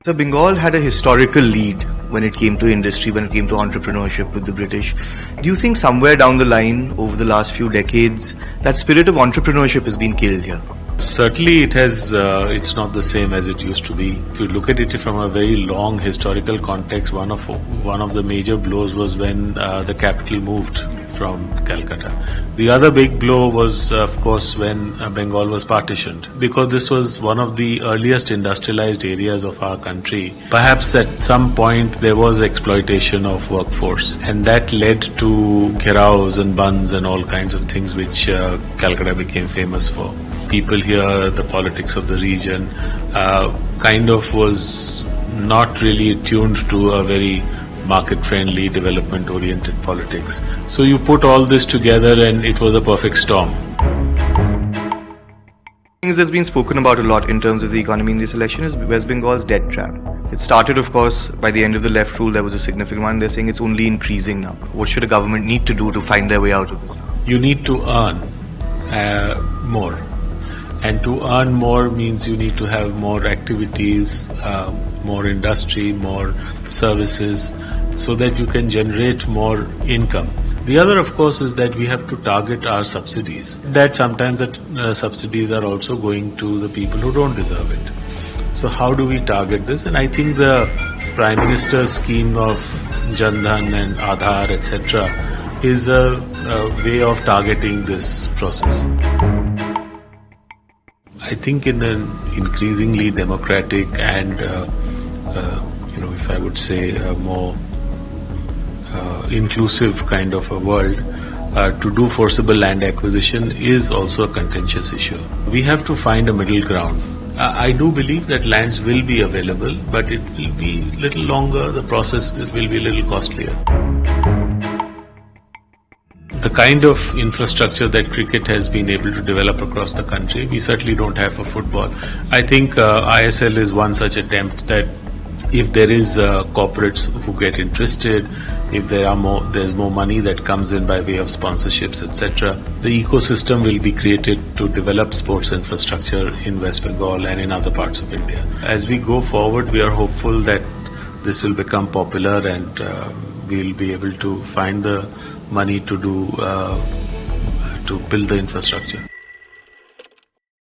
So Bengal had a historical lead when it came to industry, when it came to entrepreneurship with the British. Do you think somewhere down the line, over the last few decades, that spirit of entrepreneurship has been killed here? Certainly it has, it's not the same as it used to be. If you look at it from a very long historical context, one of the major blows was when the capital moved from Calcutta. The other big blow was, of course, when Bengal was partitioned, because this was one of the earliest industrialized areas of our country. Perhaps at some point there was exploitation of workforce, and that led to gheraos and bands and all kinds of things which Calcutta became famous for. People here, the politics of the region, kind of was not really attuned to a very market-friendly, development-oriented politics. So you put all this together and it was a perfect storm. Things that's been spoken about a lot in terms of the economy in this election is West Bengal's debt trap. It started, of course, by the end of the left rule, there was a significant one. They're saying it's only increasing now. What should a government need to do to find their way out of this? You need to earn more. And to earn more means you need to have more activities, more industry, more services, so that you can generate more income. The other, of course, is that we have to target our subsidies. That sometimes the subsidies are also going to the people who don't deserve it. So how do we target this? And I think the Prime Minister's scheme of Jan Dhan and Aadhaar, etc., is a way of targeting this process. I think in an increasingly democratic and, if I would say, a more inclusive kind of a world, to do forcible land acquisition is also a contentious issue. We have to find a middle ground. I do believe that lands will be available, but it will be a little longer, the process will be a little costlier. The kind of infrastructure that cricket has been able to develop across the country, we certainly don't have for football. I think ISL is one such attempt that if there is corporates who get interested, if there's more money that comes in by way of sponsorships, etc., the ecosystem will be created to develop sports infrastructure in West Bengal and in other parts of India. As we go forward, we are hopeful that this will become popular and we'll be able to find the money to build the infrastructure.